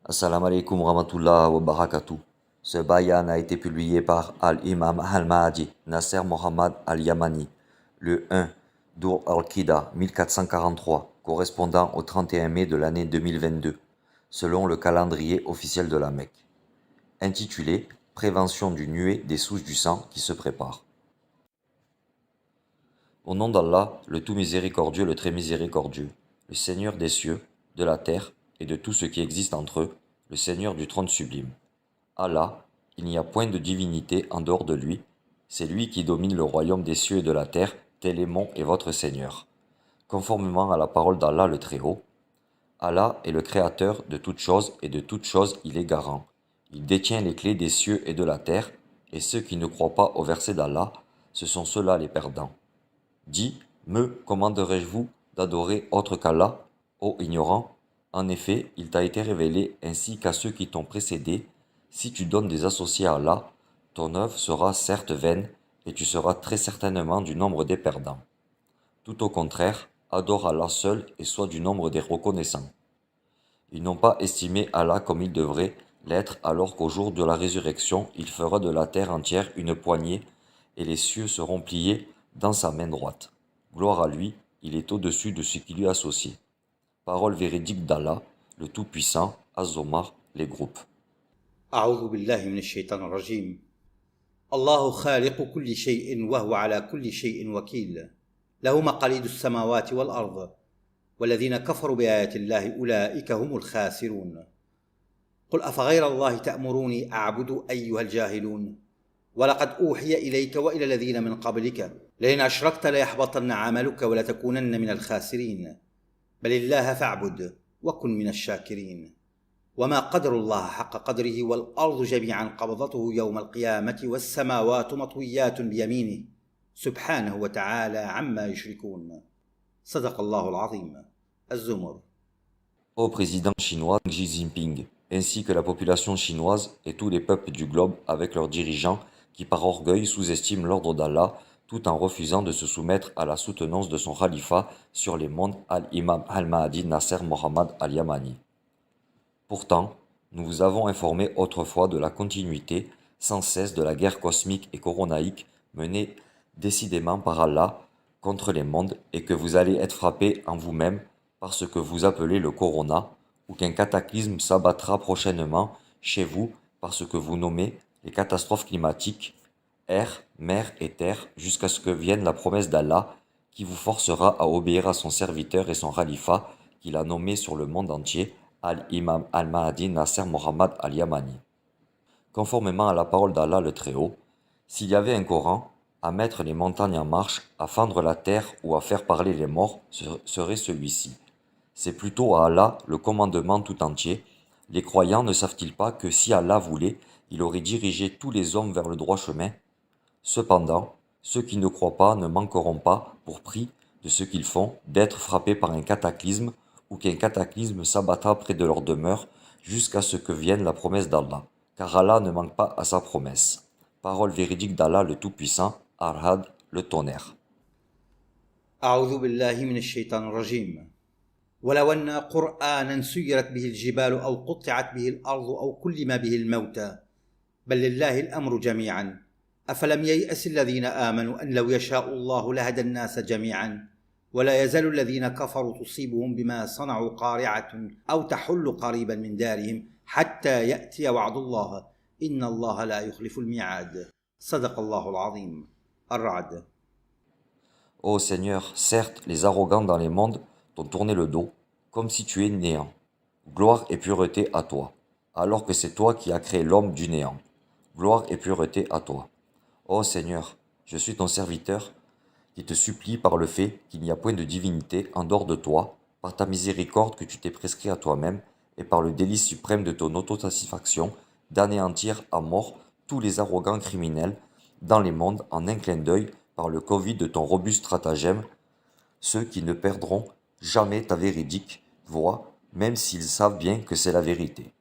Assalamu alaikum rahmatullah wa barakatuh. Ce bayan a été publié par Al-Imam Al-Mahdi Nasser Mohammad Al-Yamani le 1 Dur al-Qida 1443, correspondant au 31 mai de l'année 2022, selon le calendrier officiel de la Mecque, intitulé Prévention du nuée des souches du sang qui se préparent. Au nom d'Allah, le tout miséricordieux, le très miséricordieux, le Seigneur des cieux, de la terre et de tout ce qui existe entre eux, le Seigneur du trône sublime. Allah, il n'y a point de divinité en dehors de lui, c'est lui qui domine le royaume des cieux et de la terre, tel est mon et votre Seigneur. Conformément à la parole d'Allah le Très-Haut, Allah est le créateur de toutes choses et de toutes choses il est garant. Il détient les clés des cieux et de la terre, et ceux qui ne croient pas au verset d'Allah, ce sont ceux-là les perdants. Dis, me commanderai-je-vous d'adorer autre qu'Allah, ô ignorant? En effet, il t'a été révélé, ainsi qu'à ceux qui t'ont précédé, si tu donnes des associés à Allah, ton œuvre sera certes vaine, et tu seras très certainement du nombre des perdants. Tout au contraire, adore Allah seul et sois du nombre des reconnaissants. Ils n'ont pas estimé Allah comme il devrait l'être, alors qu'au jour de la résurrection, il fera de la terre entière une poignée, et les cieux seront pliés dans sa main droite. Gloire à lui, il est au-dessus de ce qui lui est associé. Parole véridique d'Allah, le Tout-Puissant, Az-Zomar, les groupes. أعوذ بالله من الشيطان الرجيم. الله خالق كل شيء وهو على كل شيء وكيل، له مقاليد السماوات والأرض، والذين كفروا بآيات الله أولئك هم الخاسرون. قل أفغير الله تأمروني أعبد أيها الجاهلون؟ ولقد أوحي إليك وإلى الذين من قبلك لئن أشركت ليحبطن عملك ولتكونن من الخاسرين. بل الله فاعبد وكن من الشاكرين. وما قدر الله حق قدره والأرض جميعا قبضته يوم القيامة والسماوات مطويات بيمينه سبحانه وتعالى عما يشركون. صدق الله العظيم. الزمر. Au président chinois Xi Jinping, ainsi que la population chinoise et tous les peuples du globe avec leurs dirigeants qui par orgueil sous-estiment l'ordre d'Allah tout en refusant de se soumettre à la soutenance de son khalifa sur les mondes Al-Imam Al-Mahdi Nasser Mohammad Al-Yamani. Pourtant, nous vous avons informé autrefois de la continuité sans cesse de la guerre cosmique et coronaïque menée décidément par Allah contre les mondes et que vous allez être frappés en vous-même par ce que vous appelez le corona ou qu'un cataclysme s'abattra prochainement chez vous par ce que vous nommez les catastrophes climatiques, air, mer et terre, jusqu'à ce que vienne la promesse d'Allah qui vous forcera à obéir à son serviteur et son khalifa qu'il a nommé sur le monde entier, Al-Imam Al-Mahdi Nasser Mohammad Al-Yamani. Conformément à la parole d'Allah le Très-Haut, s'il y avait un Coran, à mettre les montagnes en marche, à fendre la terre ou à faire parler les morts, serait celui-ci. C'est plutôt à Allah le commandement tout entier. Les croyants ne savent-ils pas que si Allah voulait, il aurait dirigé tous les hommes vers le droit chemin? Cependant, ceux qui ne croient pas ne manqueront pas, pour prix de ce qu'ils font, d'être frappés par un cataclysme ou qu'un cataclysme s'abattra près de leur demeure jusqu'à ce que vienne la promesse d'Allah, car Allah ne manque pas à sa promesse. Parole véridique d'Allah le Tout-Puissant, Arhad, le tonnerre. أعوذ بالله من الشيطان الرجيم. ولو أن قرآنا سيرت به الجبال أو قطعت به الأرض أو كلم به الموتى بل لله الأمر جميعا أفلم ييأس الذين آمنوا أن لو يشاء الله لهدى الناس جميعا ولا يزال الذين كفروا تصيبهم بما صنعوا قارعة أو تحل قريبا من دارهم حتى يأتي وعد الله إن الله لا يخلف الميعاد. صدق الله العظيم. الرعد. Ô Seigneur, certes, les arrogants dans les mondes t'ont tourné le dos, comme si tu es néant. Gloire et pureté à toi, alors que c'est toi qui as créé l'homme du néant. Gloire et pureté à toi. Ô Seigneur, je suis ton serviteur, qui te supplie par le fait qu'il n'y a point de divinité en dehors de toi, par ta miséricorde que tu t'es prescrit à toi-même, et par le délice suprême de ton autosatisfaction, d'anéantir à mort tous les arrogants criminels dans les mondes en un clin d'œil par le Covid de ton robuste stratagème, ceux qui ne perdront jamais ta véridique voix, même s'ils savent bien que c'est la vérité.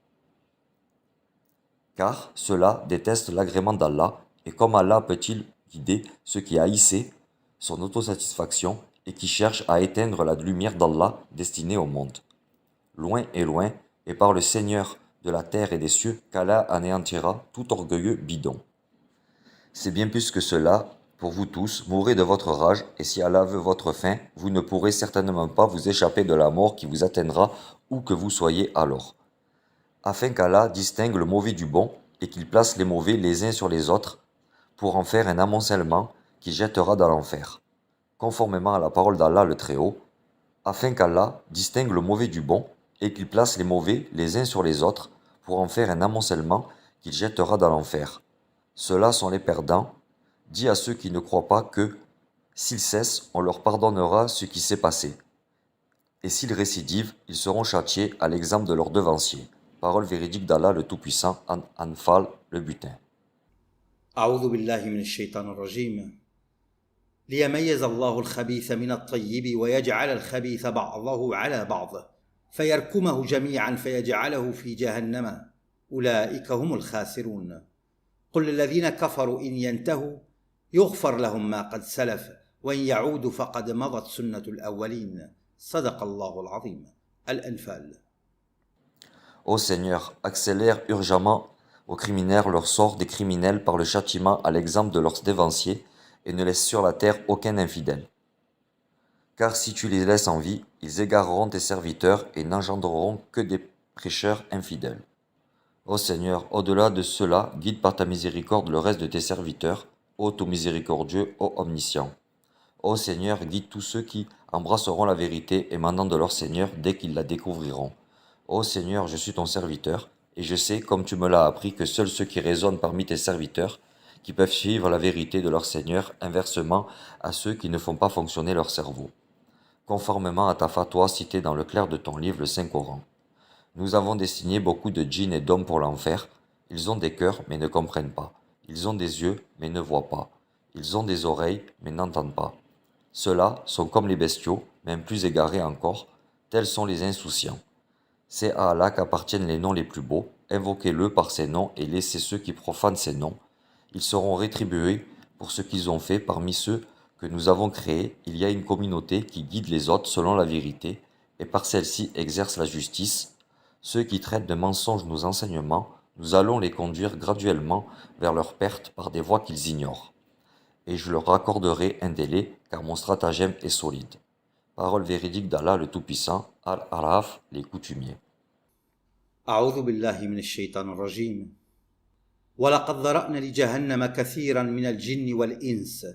Car ceux-là détestent l'agrément d'Allah, et comme Allah peut-il guider ceux qui haïssaient son autosatisfaction et qui cherchent à éteindre la lumière d'Allah destinée au monde. Loin, et par le Seigneur de la terre et des cieux qu'Allah anéantira tout orgueilleux bidon. C'est bien plus que cela, pour vous tous, mourrez de votre rage, et si Allah veut votre fin, vous ne pourrez certainement pas vous échapper de la mort qui vous atteindra où que vous soyez alors. Afin qu'Allah distingue le mauvais du bon, et qu'il place les mauvais les uns sur les autres, pour en faire un amoncellement qui jettera dans l'enfer. Conformément à la parole d'Allah le Très-Haut, afin qu'Allah distingue le mauvais du bon, et qu'il place les mauvais les uns sur les autres, pour en faire un amoncellement qu'il jettera dans l'enfer. Ceux-là sont les perdants. Dis à ceux qui ne croient pas que, s'ils cessent, on leur pardonnera ce qui s'est passé. Et s'ils récidivent, ils seront châtiés à l'exemple de leurs devanciers. Parole véridique d'Allah le Tout-Puissant, Anfal, le butin. أعوذ بالله من الشيطان الرجيم ليميز الله الخبيث من الطيب ويجعل الخبيث بعضه على بعض فيركمه جميعا فيجعله في جهنم أولئك هم الخاسرون قل للذين كفروا إن ينتهوا يغفر لهم ما قد سلف وإن يعودوا فقد مضت سنة الأولين صدق الله العظيم. الأنفال. Ô Seigneur, accélère urgemment aux criminels leur sort des criminels par le châtiment à l'exemple de leurs dévanciers, et ne laisse sur la terre aucun infidèle. Car si tu les laisses en vie, ils égareront tes serviteurs et n'engendreront que des prêcheurs infidèles. Ô Seigneur, au-delà de cela, guide par ta miséricorde le reste de tes serviteurs, ô tout miséricordieux, ô omniscient. Ô Seigneur, guide tous ceux qui embrasseront la vérité émanant de leur Seigneur dès qu'ils la découvriront. Ô Seigneur, je suis ton serviteur, et je sais, comme tu me l'as appris, que seuls ceux qui raisonnent parmi tes serviteurs, qui peuvent suivre la vérité de leur Seigneur, inversement à ceux qui ne font pas fonctionner leur cerveau. Conformément à ta fatwa citée dans le clair de ton livre, le Saint-Coran. Nous avons destiné beaucoup de djinns et d'hommes pour l'enfer. Ils ont des cœurs, mais ne comprennent pas. Ils ont des yeux, mais ne voient pas. Ils ont des oreilles, mais n'entendent pas. Ceux-là sont comme les bestiaux, même plus égarés encore. Tels sont les insouciants. C'est à Allah qu'appartiennent les noms les plus beaux. Invoquez-le par ses noms et laissez ceux qui profanent ses noms. Ils seront rétribués pour ce qu'ils ont fait. Parmi ceux que nous avons créés, il y a une communauté qui guide les autres selon la vérité, et par celle-ci exerce la justice. Ceux qui traitent de mensonges nos enseignements, nous allons les conduire graduellement vers leur perte par des voies qu'ils ignorent. Et je leur accorderai un délai, car mon stratagème est solide. Parole véridique d'Allah le Tout-Puissant, Al-Araf, les coutumiers. أعوذ بالله من الشيطان الرجيم ولقد ذرأنا لجهنم كثيرا من الجن والإنس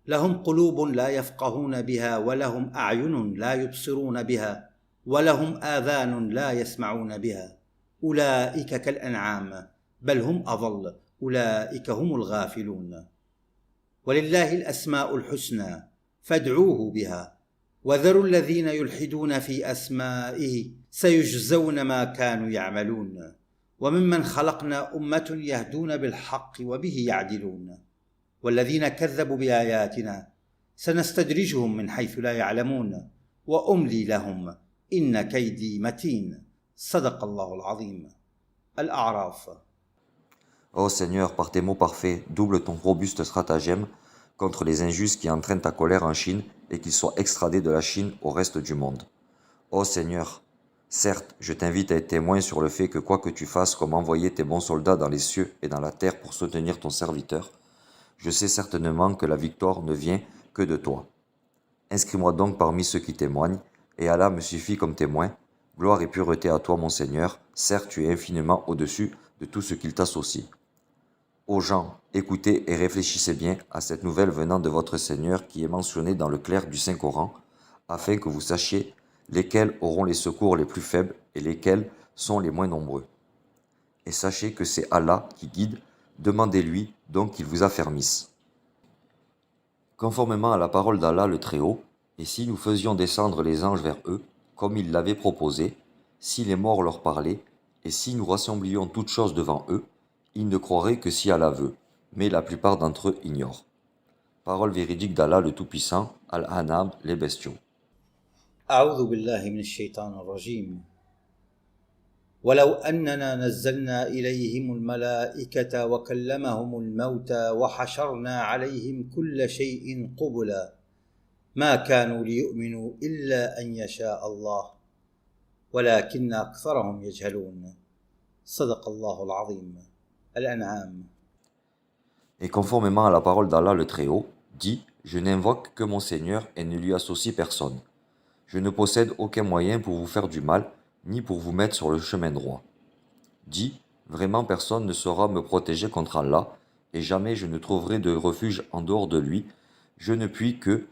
لهم قلوب لا يفقهون بها ولهم أعين لا يبصرون بها ولهم آذان لا يسمعون بها أولئك كالأنعام بل هم أضل أولئك هم الغافلون ولله الأسماء الحسنى فادعوه بها وذروا الذين يلحدون في أسمائه سيجزون ما كانوا يعملون وممن خلقنا أمة يهدون بالحق وبه يعدلون والذين كذبوا بآياتنا سنستدرجهم من حيث لا يعلمون وأملي لهم إن كيدي متين صدق الله العظيم. الأعراف. Ô Seigneur, par tes mots parfaits, double ton robuste stratagème contre les injustes qui entraînent ta colère en Chine et qu'ils soient extradés de la Chine au reste du monde. Ô Seigneur, certes, je t'invite à être témoin sur le fait que quoi que tu fasses comme envoyer tes bons soldats dans les cieux et dans la terre pour soutenir ton serviteur, je sais certainement que la victoire ne vient que de toi. Inscris-moi donc parmi ceux qui témoignent, et Allah me suffit comme témoin. Gloire et pureté à toi, mon Seigneur, certes tu es infiniment au-dessus de tout ce qu'il t'associe. Ô gens, écoutez et réfléchissez bien à cette nouvelle venant de votre Seigneur qui est mentionnée dans le clair du Saint-Coran, afin que vous sachiez lesquels auront les secours les plus faibles et lesquels sont les moins nombreux. Et sachez que c'est Allah qui guide, demandez-lui donc qu'il vous affermisse. Conformément à la parole d'Allah le Très-Haut, et si nous faisions descendre les anges vers eux, comme ils l'avaient proposé, si les morts leur parlaient, et si nous rassemblions toutes choses devant eux, ils ne croiraient que si Allah veut, mais la plupart d'entre eux ignorent. Parole véridique d'Allah le Tout-Puissant, Al-An'am, les bestiaux. أعوذ بالله من الشيطان الرجيم ولو أننا نزلنا إليهم الملائكة وكلمهم الموتى وحشرنا عليهم كل شيء قبلا ما كانوا ليؤمنوا إلا أن يشاء الله ولكن أكثرهم يجهلون صدق الله العظيم. الأنعام. Et conformément à la parole d'Allah le Très-Haut, dit « Je n'invoque que mon Seigneur et ne lui associe personne. Je ne possède aucun moyen pour vous faire du mal, ni pour vous mettre sur le chemin droit. » Dit « Vraiment personne ne saura me protéger contre Allah, et jamais je ne trouverai de refuge en dehors de lui. Je ne puis que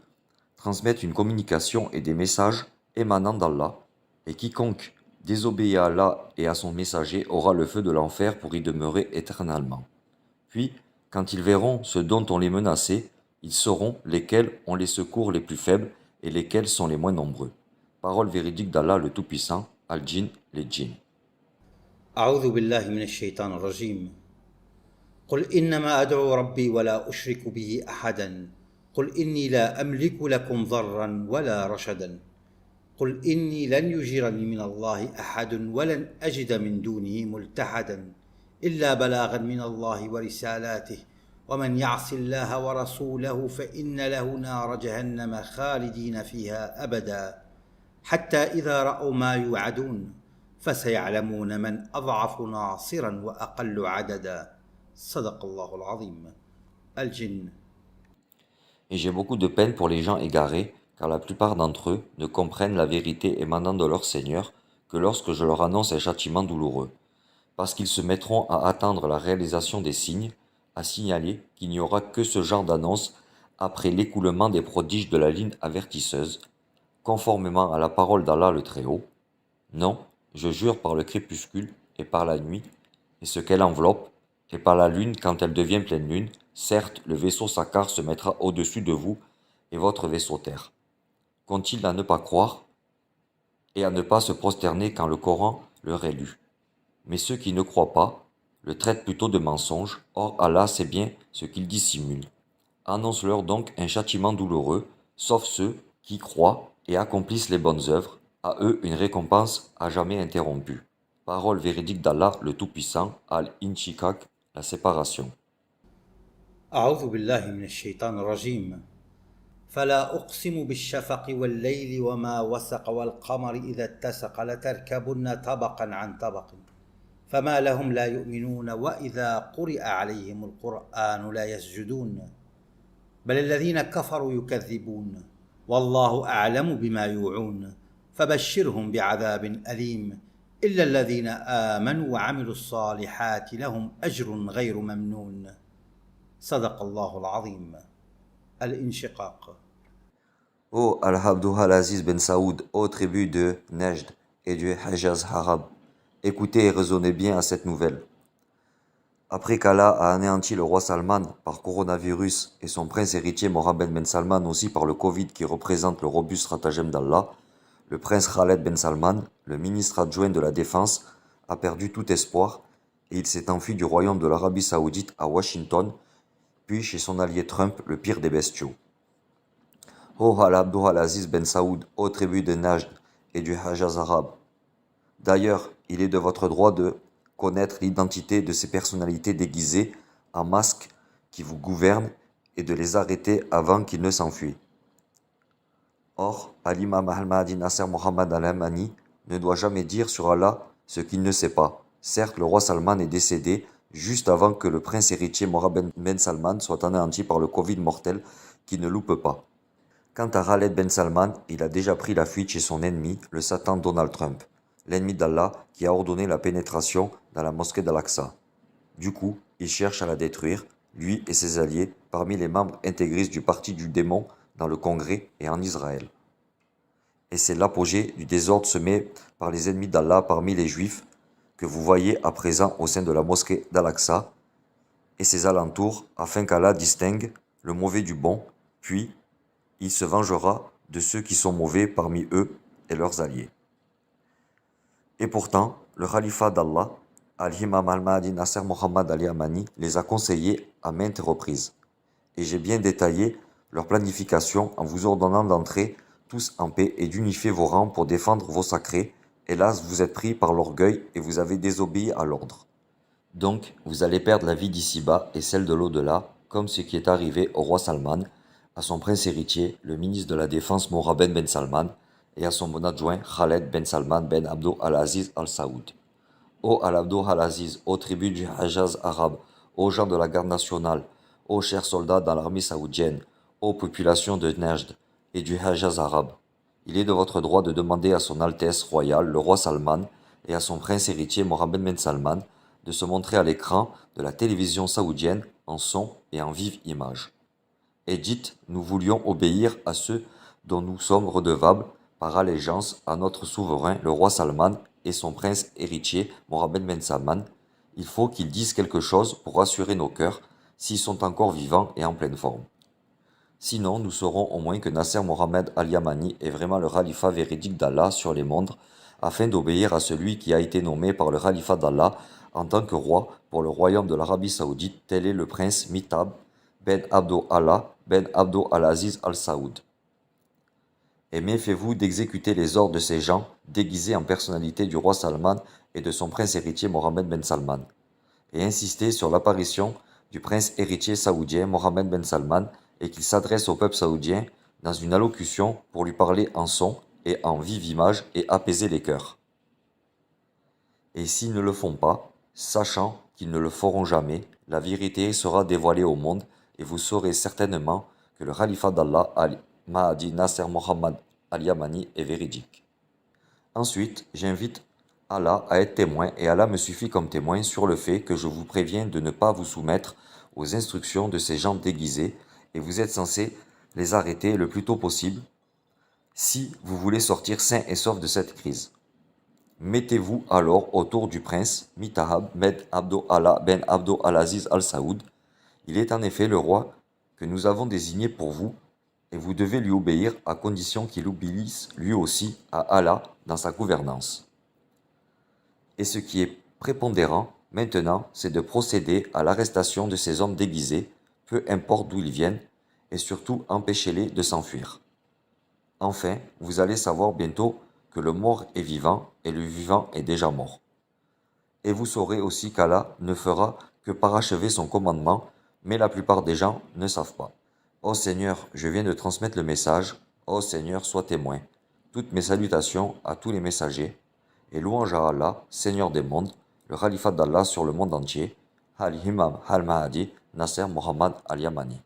transmettre une communication et des messages émanant d'Allah, et quiconque désobéit à Allah et à son messager aura le feu de l'enfer pour y demeurer éternellement. Puis, quand ils verront ce dont on les menaçait, ils sauront lesquels ont les secours les plus faibles et lesquels sont les moins nombreux. Parole véridique d'Allah le Tout-Puissant, Al-Jinn, les djinns. أعوذ بالله من الشيطان الرجيم. قل إنما أدعو ربي ولا أشرك به أحدا. قل إني لا أملك لكم ضرا ولا رشدا. قل إني لن يجيرني من الله أحد ولن أجد من دونه ملتحدا إلا بلاغا من الله ورسالاته ومن يعص الله ورسوله فإن له نار جهنم خالدين فيها أبدا حتى إذا رأوا ما يوعدون فسيعلمون من أضعف ناصرا وأقل عددا. صدق الله العظيم. الجن. Et j'ai beaucoup de peine pour les gens égarés, car la plupart d'entre eux ne comprennent la vérité émanant de leur Seigneur que lorsque je leur annonce un châtiment douloureux, parce qu'ils se mettront à attendre la réalisation des signes, à signaler qu'il n'y aura que ce genre d'annonce après l'écoulement des prodiges de la ligne avertisseuse, conformément à la parole d'Allah le Très-Haut. Non, je jure par le crépuscule et par la nuit, et ce qu'elle enveloppe, et par la lune quand elle devient pleine lune, certes le vaisseau Sakar se mettra au-dessus de vous et votre vaisseau terre. Qu'ont-ils à ne pas croire et à ne pas se prosterner quand le Coran leur est lu? Mais ceux qui ne croient pas le traitent plutôt de mensonge, or Allah sait bien ce qu'ils dissimulent. Annonce-leur donc un châtiment douloureux, sauf ceux qui croient et accomplissent les bonnes œuvres, à eux une récompense à jamais interrompue. Parole véridique d'Allah le Tout-Puissant, Al-Inshikak, la séparation. أعوذ بالله من الشيطان الرجيم. فلا أقسم بالشفق والليل وما وسق والقمر إذا اتسق لتركبن طبقا عن طبق فما لهم لا يؤمنون وإذا قرئ عليهم القرآن لا يسجدون بل الذين كفروا يكذبون والله أعلم بما يوعون فبشرهم بعذاب أليم إلا الذين آمنوا وعملوا الصالحات لهم أجر غير ممنون. صدق الله العظيم. الانشقاق. Ô Al-Abdul-Aziz Ben Saoud, ô tribu de Nejd et du Hijaz arabe, écoutez et raisonnez bien à cette nouvelle. Après qu'Allah a anéanti le roi Salman par coronavirus et son prince héritier Mohammed Ben Salman aussi par le Covid qui représente le robuste stratagème d'Allah, le prince Khaled Ben Salman, le ministre adjoint de la Défense, a perdu tout espoir et il s'est enfui du royaume de l'Arabie Saoudite à Washington, puis chez son allié Trump, le pire des bestiaux. Ô Al-Abdul-Aziz Ben Saoud, ô tribu de Najd et du Hijaz arabe. D'ailleurs, il est de votre droit de connaître l'identité de ces personnalités déguisées en masques qui vous gouvernent et de les arrêter avant qu'ils ne s'enfuient. Or, Al-Imam Ahmadi Nasser Mohammed Al-Amani ne doit jamais dire sur Allah ce qu'il ne sait pas. Certes, le roi Salman est décédé juste avant que le prince héritier Mohammed Ben Salman soit anéanti par le Covid mortel qui ne loupe pas. Quant à Khaled Ben Salman, il a déjà pris la fuite chez son ennemi, le Satan Donald Trump, l'ennemi d'Allah qui a ordonné la pénétration dans la mosquée d'Al-Aqsa. Du coup, il cherche à la détruire, lui et ses alliés, parmi les membres intégristes du parti du démon dans le Congrès et en Israël. Et c'est l'apogée du désordre semé par les ennemis d'Allah parmi les Juifs que vous voyez à présent au sein de la mosquée d'Al-Aqsa et ses alentours, afin qu'Allah distingue le mauvais du bon, puis il se vengera de ceux qui sont mauvais parmi eux et leurs alliés. Et pourtant, le khalifa d'Allah, Al-Imam Al-Mahdi Nasser Mohammed Al-Yamani, les a conseillés à maintes reprises. Et j'ai bien détaillé leur planification en vous ordonnant d'entrer tous en paix et d'unifier vos rangs pour défendre vos sacrés. Hélas, vous êtes pris par l'orgueil et vous avez désobéi à l'ordre. Donc, vous allez perdre la vie d'ici-bas et celle de l'au-delà, comme ce qui est arrivé au roi Salman, à son prince héritier, le ministre de la Défense Mohammed Ben Salman, et à son bon adjoint Khaled Ben Salman Ben Abdul Aziz Al Saoud. Ô Al-Abdo Al-Aziz, ô tribus du Hajjaz arabe, ô gens de la garde nationale, ô chers soldats dans l'armée saoudienne, ô population de Nejd et du Hajjaz arabe, il est de votre droit de demander à son Altesse royale, le roi Salman, et à son prince héritier Mohammed Ben Salman, de se montrer à l'écran de la télévision saoudienne en son et en vive image. Et dites, nous voulions obéir à ceux dont nous sommes redevables par allégeance à notre souverain, le roi Salman, et son prince héritier, Mohammed Ben Salman. Il faut qu'ils disent quelque chose pour rassurer nos cœurs, s'ils sont encore vivants et en pleine forme. Sinon, nous saurons au moins que Nasser Mohammed Al-Yamani est vraiment le khalifa véridique d'Allah sur les mondes, afin d'obéir à celui qui a été nommé par le khalifa d'Allah en tant que roi pour le royaume de l'Arabie Saoudite, tel est le prince Mitab Ben Abdo Allah Ben Abdo Al-Aziz Al-Saoud. Et méfiez-vous d'exécuter les ordres de ces gens déguisés en personnalité du roi Salman et de son prince héritier Mohammed Ben Salman. Et insistez sur l'apparition du prince héritier saoudien Mohammed Ben Salman et qu'il s'adresse au peuple saoudien dans une allocution pour lui parler en son et en vive image et apaiser les cœurs. Et s'ils ne le font pas, sachant qu'ils ne le feront jamais, la vérité sera dévoilée au monde et vous saurez certainement que le khalifa d'Allah Mahdi Nasser Mohammed Al-Yamani est véridique. Ensuite, j'invite Allah à être témoin et Allah me suffit comme témoin sur le fait que je vous préviens de ne pas vous soumettre aux instructions de ces gens déguisés et vous êtes censés les arrêter le plus tôt possible si vous voulez sortir sain et sauf de cette crise. Mettez-vous alors autour du prince Mitahab Ben Abdo Allah Ben Abdo Al-Aziz Al-Saoud. Il est en effet le roi que nous avons désigné pour vous et vous devez lui obéir à condition qu'il obéisse lui aussi à Allah dans sa gouvernance. Et ce qui est prépondérant maintenant, c'est de procéder à l'arrestation de ces hommes déguisés, peu importe d'où ils viennent, et surtout empêchez-les de s'enfuir. Enfin, vous allez savoir bientôt que le mort est vivant et le vivant est déjà mort. Et vous saurez aussi qu'Allah ne fera que parachever son commandement, mais la plupart des gens ne savent pas. Ô Seigneur, je viens de transmettre le message. Ô Seigneur, sois témoin. Toutes mes salutations à tous les messagers. Et louange à Allah, Seigneur des mondes, le khalifa d'Allah sur le monde entier. Al-Imam Al-Mahdi, Nasser Mohammed Al-Yamani.